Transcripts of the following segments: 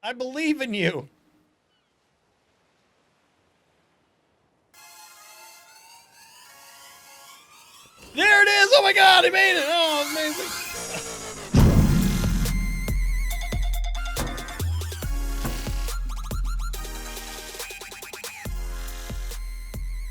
I believe in you. There it is! Oh my god, he made it! Oh, amazing!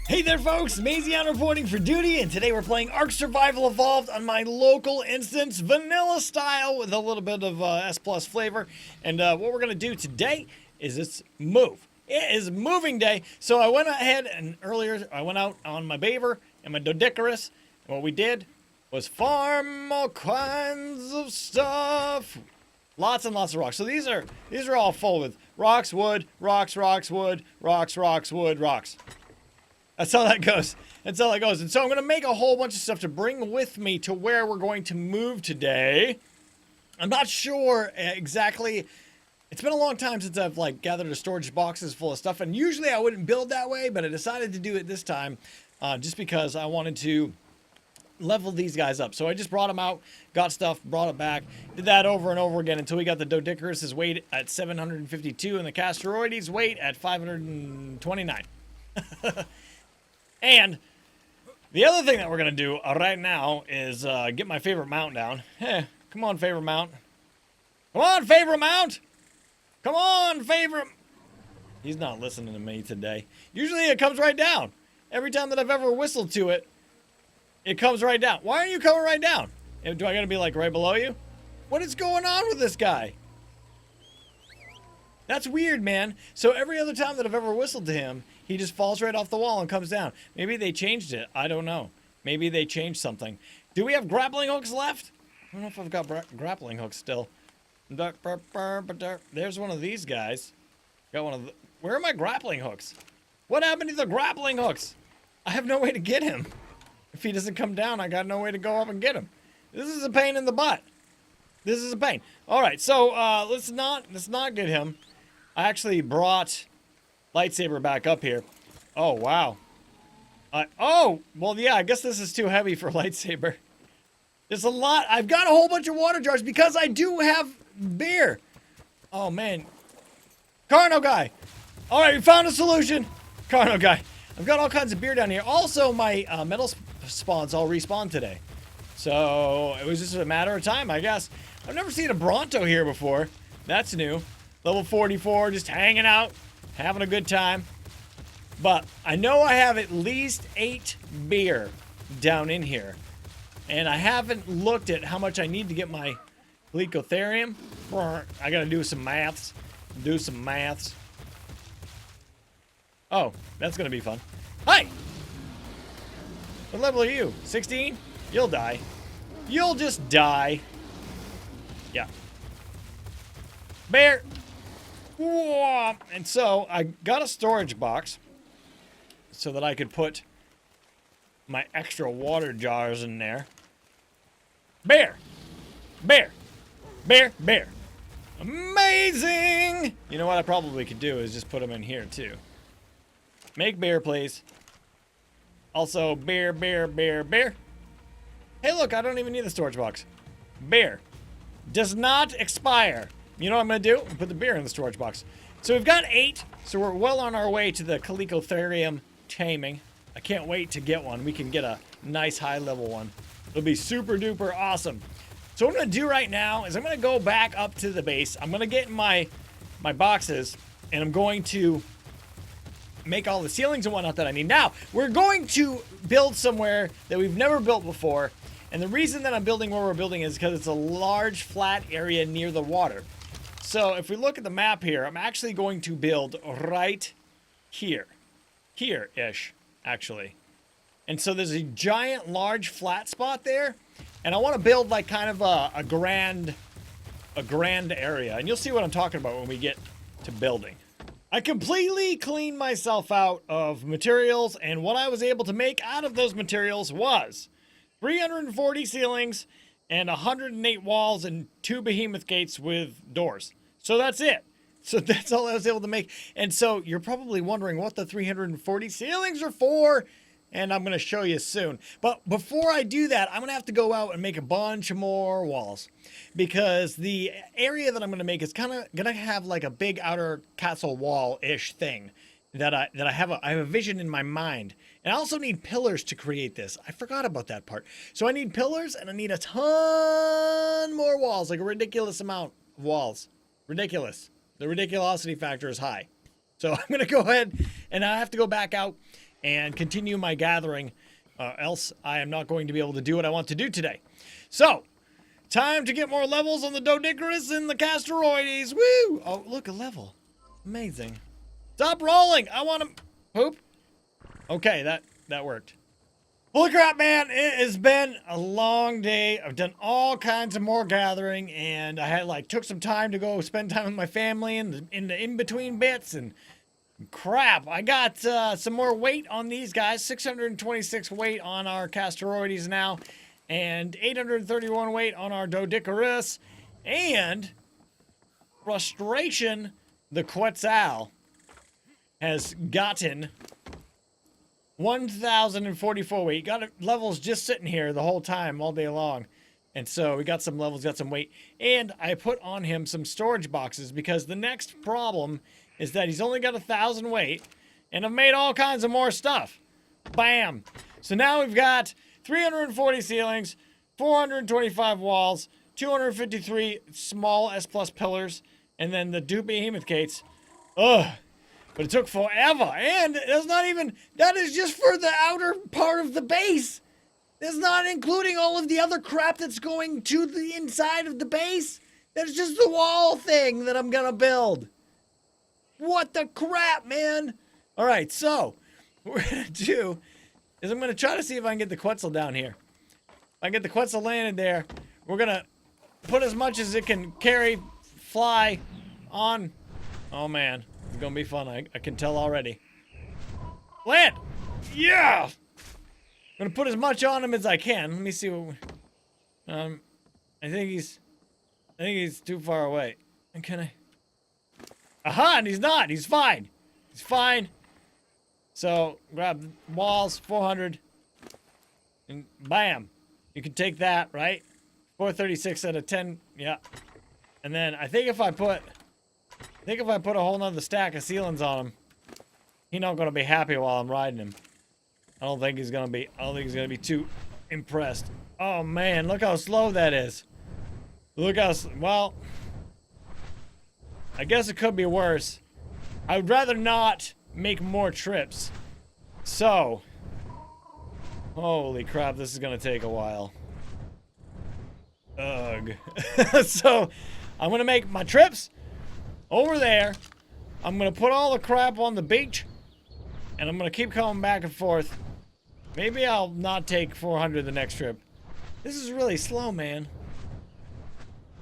Hey there folks, Mazion reporting for duty, and today we're playing Ark Survival Evolved on my local instance, vanilla style, with a little bit of S plus flavor. And what we're gonna do today is it's move. It is moving day, so I went ahead and earlier I went out on my Beaver and my Doedicurus, and what we did was farm all kinds of stuff. Lots and lots of rocks. So these are all full with rocks, wood, rocks, wood, rocks, wood, rocks. That's how that goes. That's how that goes. And so I'm going to make a whole bunch of stuff to bring with me to where we're going to move today. I'm not sure exactly. It's been a long time since I've like gathered a storage boxes full of stuff. And usually I wouldn't build that way, but I decided to do it this time just because I wanted to level these guys up. So I just brought them out, got stuff, brought it back, did that over and over again until we got the Doedicurus' weight at 752 and the Castroides' weight at 529. And the other thing that we're going to do right now is get my favorite mount down. Hey, come on, favorite mount. Come on, favorite mount. Come on, favorite. He's not listening to me today. Usually it comes right down. Every time that I've ever whistled to it, it comes right down. Why aren't you coming right down? Do I got to be like right below you? What is going on with this guy? That's weird, man. So every other time that I've ever whistled to him, he just falls right off the wall and comes down. Maybe they changed it. I don't know. Maybe they changed something. Do we have grappling hooks left? I don't know if I've got grappling hooks still. There's one of these guys. Got one of the... Where are my grappling hooks? What happened to the grappling hooks? I have no way to get him. If he doesn't come down, I got no way to go up and get him. This is a pain in the butt. This is a pain. All right, so let's not get him. I actually brought lightsaber back up here. Oh, wow. Oh, well, yeah, I guess this is too heavy for lightsaber. There's a lot. I've got a whole bunch of water jars because I do have beer. Oh, man. Carno guy. All right, we found a solution. Carno guy. I've got all kinds of beer down here. Also, my metal spawns all respawned today. So it was just a matter of time, I guess. I've never seen a Bronto here before. That's new. Level 44, just hanging out, having a good time. But I know I have at least 8 beer down in here. And I haven't looked at how much I need to get my Glycotherium. I gotta do some maths. Oh, that's gonna be fun. Hi! What level are you? 16? You'll die. You'll just die. Yeah. Bear! Whoa. And so I got a storage box so that I could put my extra water jars in there. Bear! Bear! Bear! Bear! Amazing! You know what I probably could do is just put them in here too. Make bear, please. Also, bear, bear, bear, bear. Hey, look, I don't even need the storage box. Bear. Does not expire. You know what I'm going to do? Put the beer in the storage box. So we've got 8, so we're well on our way to the Glycotherium taming. I can't wait to get one. We can get a nice high-level one. It'll be super duper awesome. So what I'm going to do right now is I'm going to go back up to the base. I'm going to get my boxes, and I'm going to make all the ceilings and whatnot that I need. Now, we're going to build somewhere that we've never built before, and the reason that I'm building where we're building is because it's a large flat area near the water. So if we look at the map here, I'm actually going to build right here. Here-ish, actually. And so there's a giant, large, flat spot there. And I want to build like kind of a grand area. And you'll see what I'm talking about when we get to building. I completely cleaned myself out of materials. And what I was able to make out of those materials was 340 ceilings and 108 walls and 2 behemoth gates with doors. So that's it. So that's all I was able to make. And so you're probably wondering what the 340 ceilings are for. and I'm going to show you soon. But before I do that, I'm going to have to go out and make a bunch more walls, because the area that I'm going to make is kind of going to have like a big outer castle wall-ish thing that I have a vision in my mind. And I also need pillars to create this. I forgot about that part. So I need pillars, and I need a ton more walls, like a ridiculous amount of walls. Ridiculous. The ridiculosity factor is high. So I'm going to go ahead, and I have to go back out and continue my gathering, else I am not going to be able to do what I want to do today. So, time to get more levels on the Doedicurus and the Castoroides. Woo! Oh, look, a level. Amazing. Stop rolling! I want to poop. Okay, that worked. Holy crap, man! It has been a long day. I've done all kinds of more gathering, and I had took some time to go spend time with my family in the in-between bits, and crap, I got some more weight on these guys. 626 weight on our Castoroides now, and 831 weight on our Doedicurus, and frustration, the Quetzal has gotten 1,044 weight. Got levels just sitting here the whole time, all day long. And so we got some levels, got some weight. And I put on him some storage boxes, because the next problem is that he's only got 1,000 weight. And I've made all kinds of more stuff. Bam! So now we've got 340 ceilings, 425 walls, 253 small S+ pillars, and then the Dupe Behemoth gates. Ugh! But it took forever, and it's not even, that is just for the outer part of the base. That's not including all of the other crap that's going to the inside of the base. That's just the wall thing that I'm gonna build. What the crap, man? All right, so what we're gonna do is I'm gonna try to see if I can get the Quetzal down here. If I get the Quetzal landed there, we're gonna put as much as it can carry, fly on. Oh man. It's gonna be fun, I can tell already. Land! Yeah! I'm gonna put as much on him as I can. Let me see what I think he's too far away. And can I? Aha! And he's not! He's fine! He's fine. So, grab walls, 400. And bam! You can take that, right? 436 out of 10, yeah. And then I think if I put a whole nother stack of ceilings on him, he's not gonna be happy while I'm riding him. I don't think he's gonna be too impressed. Oh man, look how slow that is. Look how, well, I guess it could be worse. I would rather not make more trips. So, holy crap, this is gonna take a while. Ugh. So, I'm gonna make my trips over there. I'm gonna put all the crap on the beach, and I'm gonna keep coming back and forth. Maybe I'll not take 400 the next trip. This is really slow, man.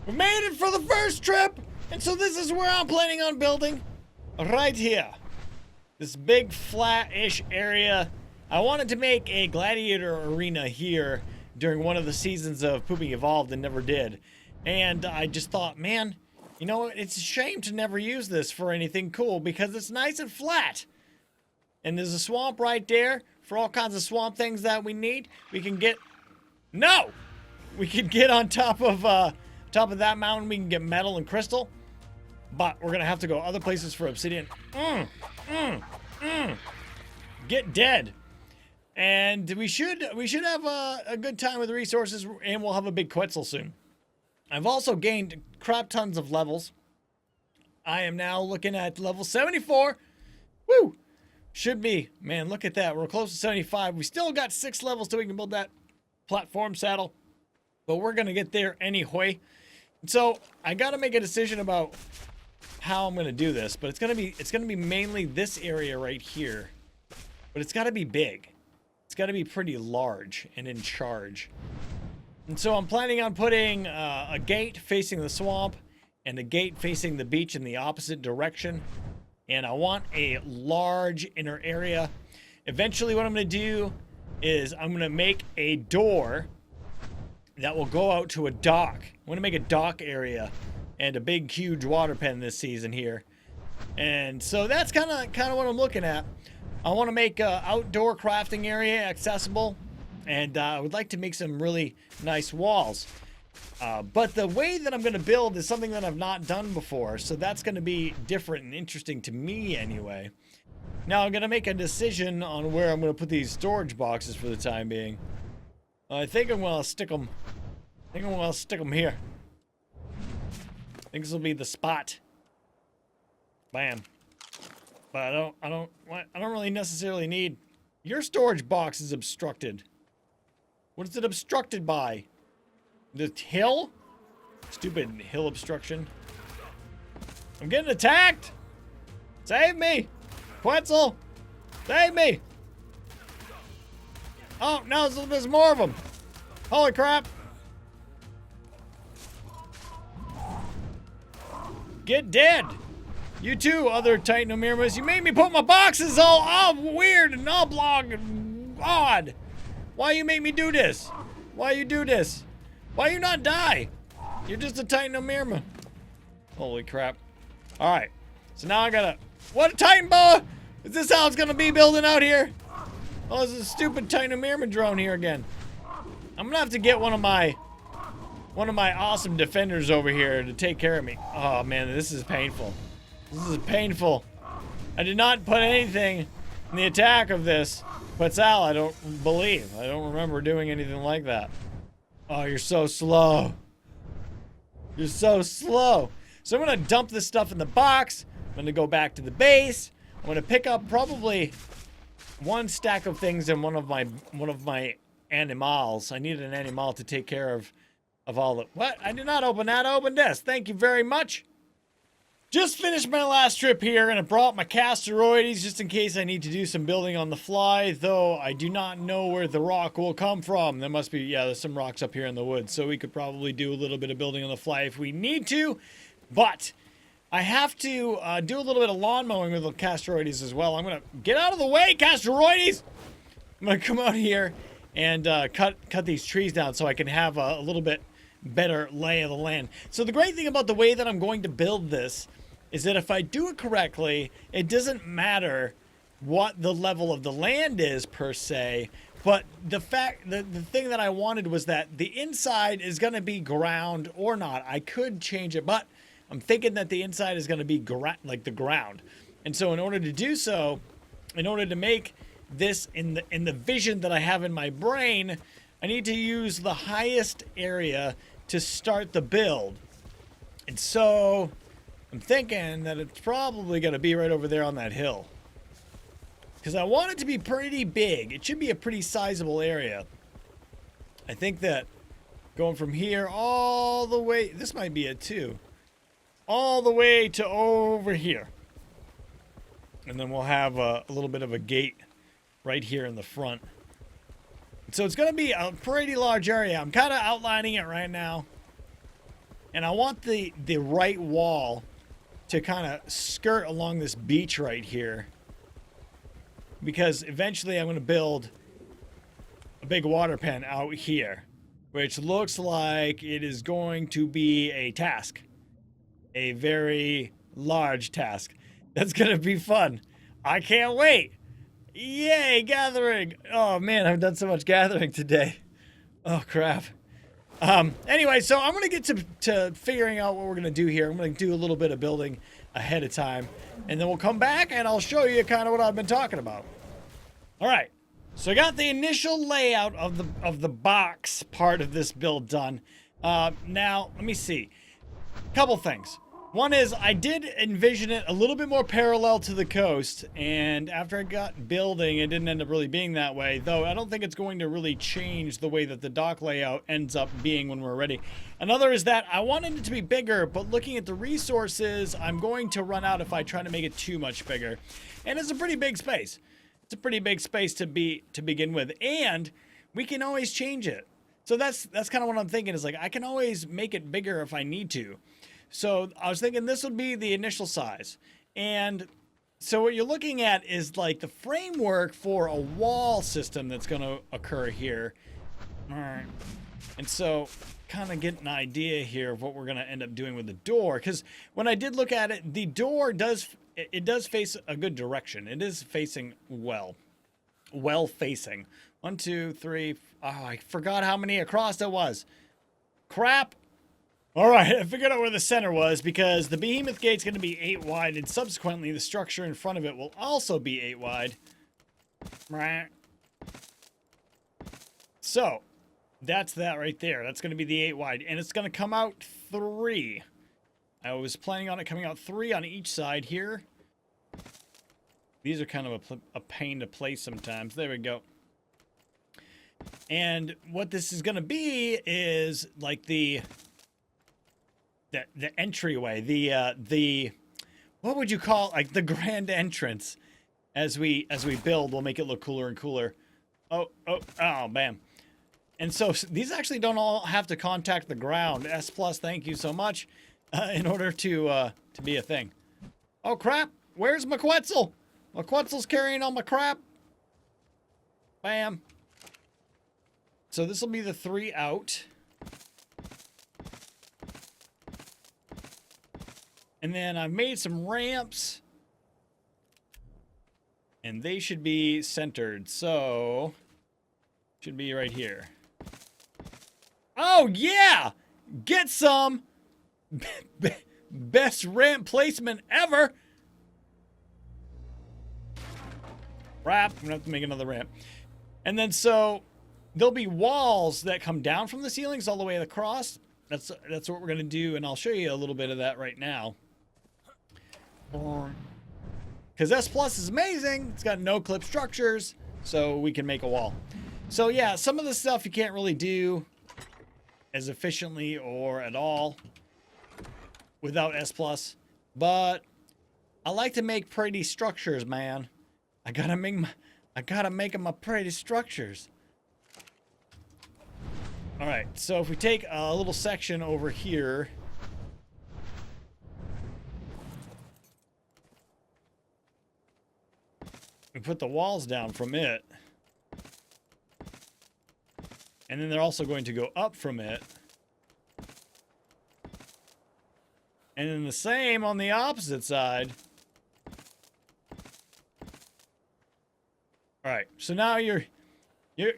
We made it for the first trip, and so this is where I'm planning on building. Right here. This big flat-ish area. I wanted to make a gladiator arena here during one of the seasons of Pooping Evolved and never did. And I just thought, man, you know what? It's a shame to never use this for anything cool, because it's nice and flat. And there's a swamp right there for all kinds of swamp things that we need. We can get... No! We can get on top of that mountain. We can get metal and crystal. But we're going to have to go other places for obsidian. Get dead. And we should have a good time with resources, and we'll have a big Quetzal soon. I've also gained crap tons of levels. I am now looking at level 74. Woo! Should be. Man, look at that. We're close to 75. We still got 6 levels till we can build that platform saddle. But we're going to get there anyway. So, I got to make a decision about how I'm going to do this. But it's going to be mainly this area right here. But it's got to be big. It's got to be pretty large and in charge. And so I'm planning on putting a gate facing the swamp and a gate facing the beach in the opposite direction. And I want a large inner area. Eventually what I'm going to do is I'm going to make a door that will go out to a dock. I want to make a dock area and a big, huge water pen this season here. And so that's kind of what I'm looking at. I want to make a outdoor crafting area accessible, and I would like to make some really nice walls. But the way that I'm going to build is something that I've not done before, so that's going to be different and interesting to me anyway. Now I'm going to make a decision on where I'm going to put these storage boxes for the time being. I think I'm going to stick them. I think I'm going to stick them here. I think this will be the spot. Bam. But I don't really necessarily need. Your storage box is obstructed. What is it obstructed by? The hill? Stupid hill obstruction. I'm getting attacked! Save me! Quetzal! Save me! Oh, no, there's more of them. Holy crap. Get dead! You too, other Titanomeremas. You made me put my boxes all weird and oblong and odd. Why you make me do this? Why you do this? Why you not die? You're just a Titanomerema. Holy crap. Alright. So now I gotta... What a Titan boa! Is this how it's gonna be building out here? Oh, there's a stupid Titanomerema drone here again. I'm gonna have to get one of my awesome defenders over here to take care of me. Oh man, this is painful. This is painful. I did not put anything in the attack of this. Quetzal, I don't believe. I don't remember doing anything like that. Oh, you're so slow. You're so slow. So I'm gonna dump this stuff in the box. I'm gonna go back to the base. I'm gonna pick up probably one stack of things in one of my animals. I need an animal to take care of all the... What? I did not open that. I opened this. Thank you very much. Just finished my last trip here, and I brought my casteroides just in case I need to do some building on the fly, though I do not know where the rock will come from. There must be, yeah, there's some rocks up here in the woods, so we could probably do a little bit of building on the fly if we need to, but I have to do a little bit of lawn mowing with the casteroides as well. I'm going to get out of the way, casteroides! I'm going to come out here and cut these trees down so I can have a little bit better lay of the land. So the great thing about the way that I'm going to build this is that if I do it correctly, it doesn't matter what the level of the land is per se, but the thing that I wanted was that the inside is going to be ground or not. I could change it, but I'm thinking that the inside is going to be like the ground. And so in order to do so, in order to make this in the vision that I have in my brain, I need to use the highest area to start the build. And so I'm thinking that it's probably going to be right over there on that hill. Because I want it to be pretty big. It should be a pretty sizable area. I think that going from here all the way... This might be it too. All the way to over here. And then we'll have a little bit of a gate right here in the front. So it's going to be a pretty large area. I'm kind of outlining it right now. And I want the right wall to kind of skirt along this beach right here, because eventually I'm going to build a big water pen out here, which looks like it is going to be a task, a very large task. That's going to be fun. I can't wait. Yay, gathering. Oh man, I've done so much gathering today. Oh crap. Anyway, so I'm going to get to figuring out what we're going to do here. I'm going to do a little bit of building ahead of time, and then we'll come back and I'll show you kind of what I've been talking about. All right, so I got the initial layout of the box part of this build done. Now, let me see. Couple things. One is I did envision it a little bit more parallel to the coast, and after I got building, it didn't end up really being that way, though I don't think it's going to really change the way that the dock layout ends up being when we're ready. Another is that I wanted it to be bigger, but looking at the resources, I'm going to run out if I try to make it too much bigger. And it's a pretty big space. It's a pretty big space to begin with, and we can always change it. So that's kind of what I'm thinking, is like I can always make it bigger if I need to. So I was thinking this would be the initial size. And so what you're looking at is like the framework for a wall system that's going to occur here. All right. And so kind of get an idea here of what we're going to end up doing with the door. Because when I did look at it, the door does it does face a good direction. It is facing well facing. 1, 2, 3. Oh, I forgot how many across it was. Crap. All right, I figured out where the center was because the behemoth gate's going to be 8 wide, and subsequently the structure in front of it will also be 8 wide. So, that's that right there. That's going to be the 8 wide, and it's going to come out 3. I was planning on it coming out 3 on each side here. These are kind of a pain to place sometimes. There we go. And what this is going to be is like the entryway, the what would you call, like, the grand entrance. As we build, we'll make it look cooler and cooler. Oh, bam. And so these actually don't all have to contact the ground. S+, thank you so much, in order to be a thing. Oh crap! Where's McQuetzal? McQuetzal's carrying all my crap. Bam. So this will be the 3 out. And then I've made some ramps. And they should be centered. So, should be right here. Oh, yeah! Get some! Best ramp placement ever! Crap, I'm gonna have to make another ramp. And then so, there'll be walls that come down from the ceilings all the way across. That's what we're gonna do, and I'll show you a little bit of that right now. Because S+ is amazing. It's got no clip structures, so we can make a wall. So yeah, some of the stuff you can't really do as efficiently or at all without S+. But I like to make pretty structures, man. I gotta make them a pretty structures. All right, so if we take a little section over here. We put the walls down from it. And then they're also going to go up from it. And then the same on the opposite side. Alright, so now you're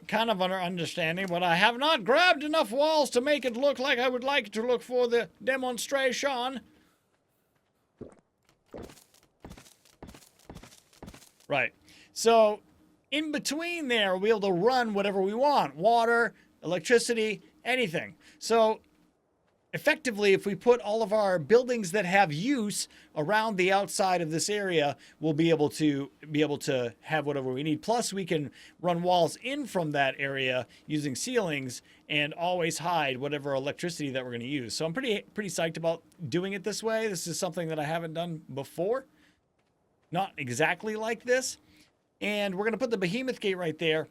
kind of under understanding, but I have not grabbed enough walls to make it look like I would like it to look for the demonstration. Right. So, in between there, we'll be able to run whatever we want. Water, electricity, anything. So, effectively, if we put all of our buildings that have use around the outside of this area, we'll be able to have whatever we need. Plus, we can run walls in from that area using ceilings and always hide whatever electricity that we're going to use. So I'm pretty psyched about doing it this way. This is something that I haven't done before. Not exactly like this. And we're going to put the behemoth gate right there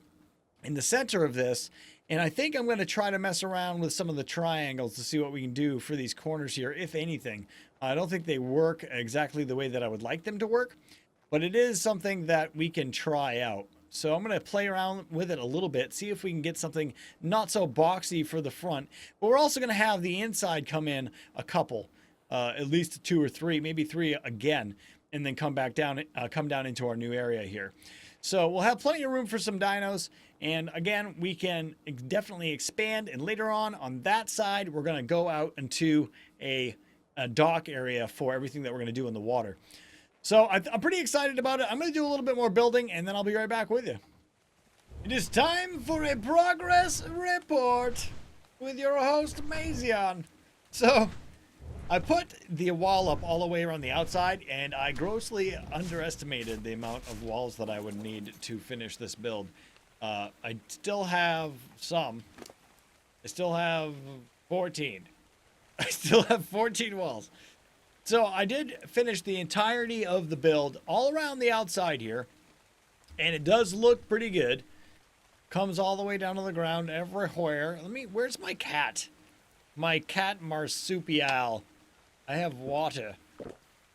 in the center of this. And I think I'm going to try to mess around with some of the triangles to see what we can do for these corners here, if anything. I don't think they work exactly the way that I would like them to work, but it is something that we can try out. So I'm going to play around with it a little bit, see if we can get something not so boxy for the front. But we're also going to have the inside come in a couple, at least 2 or 3, maybe 3 again, and then come down into our new area here. So we'll have plenty of room for some dinos. And again, we can definitely expand. And later on that side, we're going to go out into a dock area for everything that we're going to do in the water. So I'm pretty excited about it. I'm going to do a little bit more building, and then I'll be right back with you. It is time for a progress report with your host, Mazion. So I put the wall up all the way around the outside, and I grossly underestimated the amount of walls that I would need to finish this build. I still have some. I still have 14. I still have 14 walls. So I did finish the entirety of the build all around the outside here, and it does look pretty good. Comes all the way down to the ground everywhere. Where's my cat? My cat marsupial. I have water.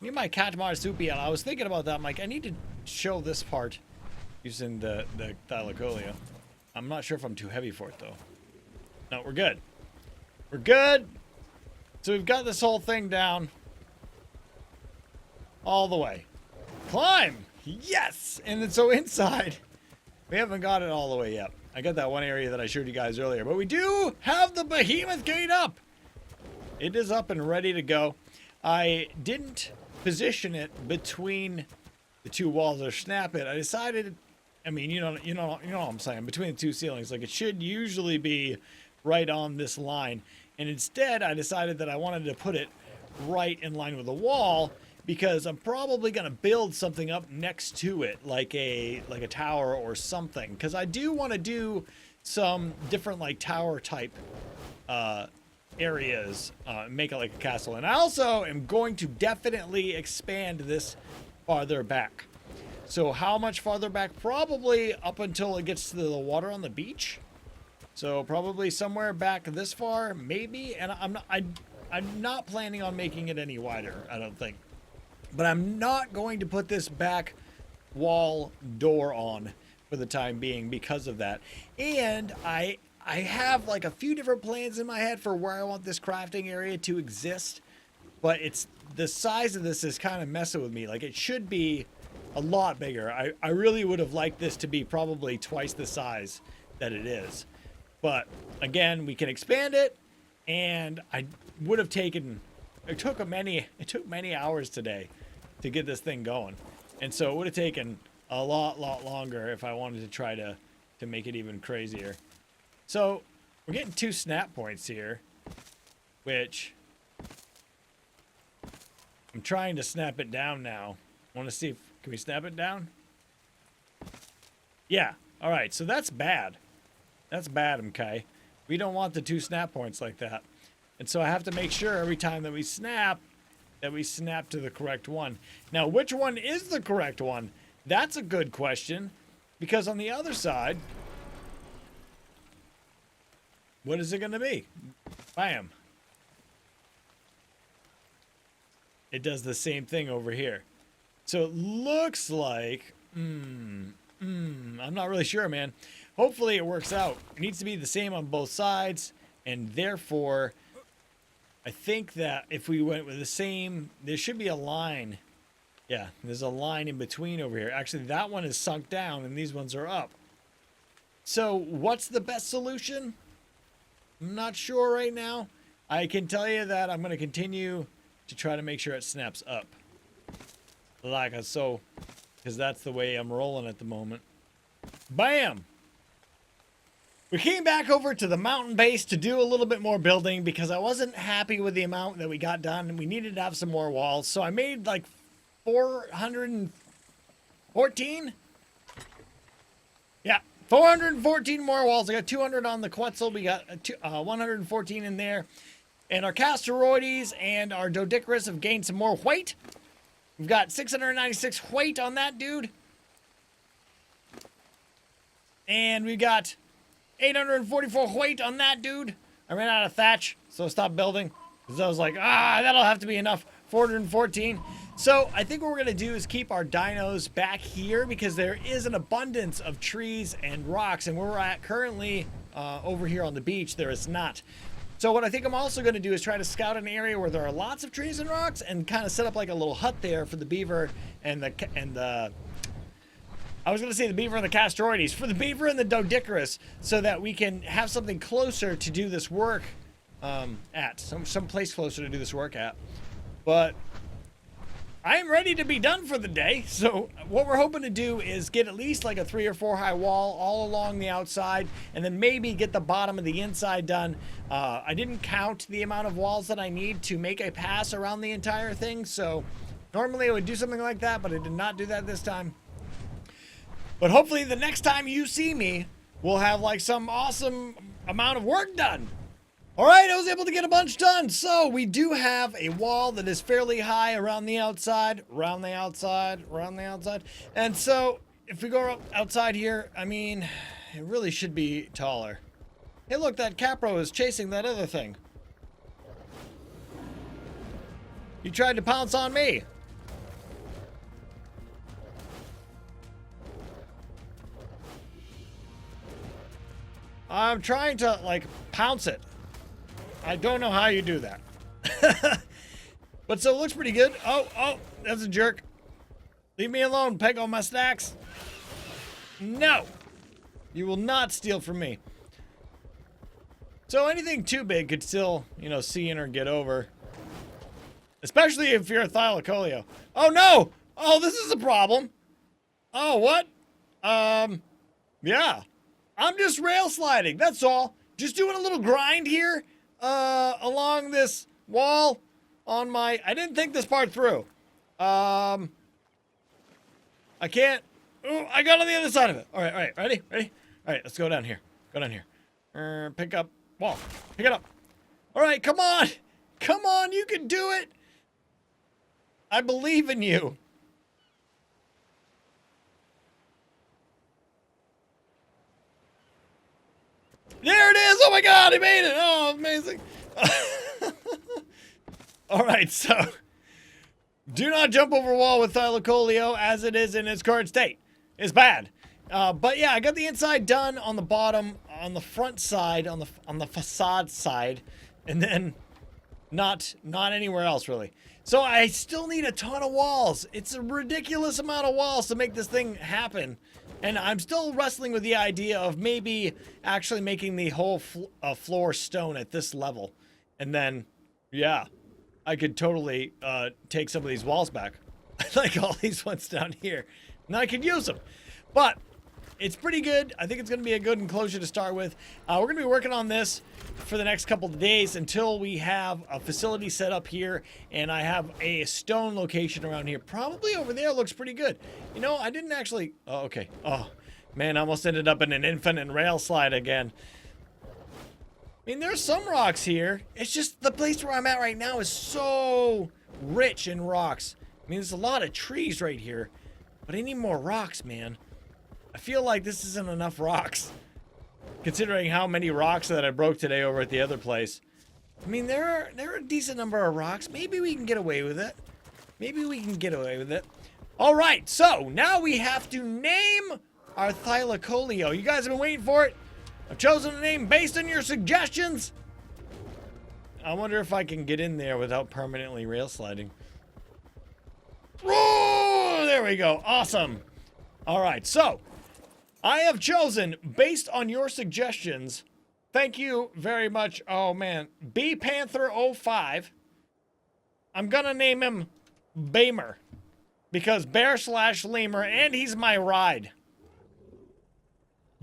Me, my cat marsupial. I was thinking about that. I'm like, I need to show this part using the thylacolea. I'm not sure if I'm too heavy for it though. No, we're good. We're good. So we've got this whole thing down all the way. Climb! Yes! And then so inside, we haven't got it all the way up. I got that one area that I showed you guys earlier, but we do have the behemoth gate up. It is up and ready to go. I didn't position it between the two walls or snap it. I decided, I mean, you know what I'm saying, between the two ceilings. Like, it should usually be right on this line. And instead, I decided that I wanted to put it right in line with the wall, because I'm probably going to build something up next to it, like a tower or something. Because I do want to do some different, like, tower type areas, make it like a castle. And I also am going to definitely expand this farther back. So how much farther back? Probably up until it gets to the water on the beach. So probably somewhere back this far, maybe. And I'm not planning on making it any wider, I don't think. But I'm not going to put this back wall door on for the time being because of that. And I have like a few different plans in my head for where I want this crafting area to exist. But it's the size of this is kind of messing with me. Like, it should be a lot bigger. I really would have liked this to be probably twice the size that it is. But again, we can expand it, and I would have taken, it took many hours today to get this thing going. And so it would have taken a lot longer if I wanted to try to make it even crazier. So we're getting 2 snap points here, which I'm trying to snap it down now. I want to see if, can we snap it down? Yeah. All right. So that's bad. That's bad, MK. We don't want the 2 snap points like that. And so I have to make sure every time that we snap to the correct one. Now, which one is the correct one? That's a good question. Because on the other side, what is it going to be? Bam. It does the same thing over here. So it looks like, I'm not really sure, man. Hopefully it works out. It needs to be the same on both sides, and therefore, I think that if we went with the same, there should be a line. Yeah, there's a line in between over here. Actually, that one is sunk down, and these ones are up. So what's the best solution? I'm not sure right now. I can tell you that I'm going to continue to try to make sure it snaps up. Like so, because that's the way I'm rolling at the moment. Bam! We came back over to the mountain base to do a little bit more building because I wasn't happy with the amount that we got done, and we needed to have some more walls. So I made like 414? Yeah, 414 more walls. I got 200 on the Quetzal. We got 114 in there. And our Castorides and our Doedicurus have gained some more weight. We've got 696 weight on that dude. And we got 844 weight on that dude. I ran out of thatch, so I stopped building. Because I was like, that'll have to be enough. 414. So I think what we're going to do is keep our dinos back here because there is an abundance of trees and rocks. And where we're at currently over here on the beach, there is not. So what I think I'm also going to do is try to scout an area where there are lots of trees and rocks and kind of set up like a little hut there for the beaver and the I was going to say the beaver and the Castorides, for the beaver and the Doedicurus, so that we can have something closer to do this work at. Some place closer to do this work at. But I am ready to be done for the day. So what we're hoping to do is get at least like a 3 or 4 high wall all along the outside, and then maybe get the bottom of the inside done. I didn't count the amount of walls that I need to make a pass around the entire thing. So normally I would do something like that, but I did not do that this time. But hopefully the next time you see me, we'll have like some awesome amount of work done. All right, I was able to get a bunch done. So we do have a wall that is fairly high around the outside, around the outside, around the outside. And so if we go outside here, I mean, it really should be taller. Hey, look, that Capro is chasing that other thing. You tried to pounce on me. I'm trying to, like, pounce it. I don't know how you do that. But so it looks pretty good. Oh, that's a jerk. Leave me alone, peg on my stacks. No. You will not steal from me. So anything too big could still, you know, see in or get over. Especially if you're a Thylacoleo. Oh no! Oh, this is a problem. Oh, what? Yeah. I'm just rail sliding, that's all. Just doing a little grind here, along this wall on my, I didn't think this part through. I can't, oh, I got on the other side of it. All right, ready? All right, let's go down here. Go down here. Pick up wall, pick it up. All right, come on, you can do it. I believe in you. There it is! Oh my god, I made it! Oh, amazing! Alright, so do not jump over a wall with Thylacoleo as it is in its current state. It's bad. But yeah, I got the inside done on the bottom, on the front side, on the facade side, and then not anywhere else really. So I still need a ton of walls. It's a ridiculous amount of walls to make this thing happen. And I'm still wrestling with the idea of maybe actually making the whole floor stone at this level. And then, yeah, I could totally take some of these walls back. Like all these ones down here. And I could use them. But it's pretty good. I think it's going to be a good enclosure to start with. We're going to be working on this for the next couple of days until we have a facility set up here and I have a stone location around here. Probably over there looks pretty good. You know, I didn't actually... Oh, okay. Oh, man, I almost ended up in an infinite rail slide again. I mean, there's some rocks here. It's just the place where I'm at right now is so rich in rocks. I mean, there's a lot of trees right here, but I need more rocks, man. I feel like this isn't enough rocks, considering how many rocks that I broke today over at the other place. I mean, there are a decent number of rocks. Maybe we can get away with it. Maybe we can get away with it. All right, so now we have to name our Thylacoleo. You guys have been waiting for it. I've chosen a name based on your suggestions. I wonder if I can get in there without permanently rail sliding. Oh, there we go. Awesome. All right, so I have chosen, based on your suggestions, thank you very much, oh man, B Panther 05. I'm gonna name him Bamer, because bear/lemur, and he's my ride.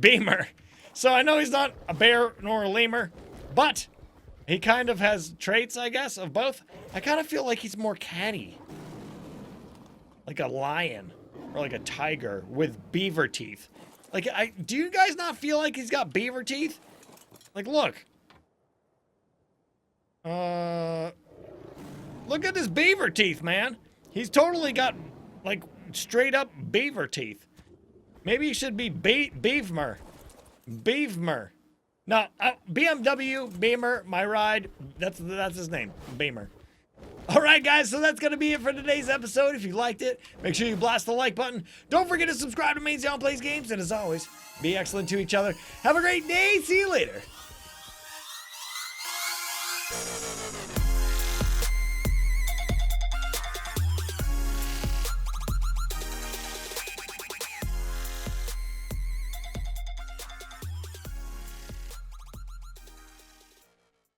Beamer. So I know he's not a bear nor a lemur, but he kind of has traits, I guess, of both. I kind of feel like he's more catty. Like a lion, or like a tiger with beaver teeth. Like, do you guys not feel like he's got beaver teeth? Like, look. Look at his beaver teeth, man. He's totally got, like, straight up beaver teeth. Maybe he should be Beaver. Beaver. No, BMW, Beamer, my ride. That's his name, Beamer. All right, guys, so that's going to be it for today's episode. If you liked it, make sure you blast the like button. Don't forget to subscribe to Mazion Plays Games. And as always, be excellent to each other. Have a great day. See you later.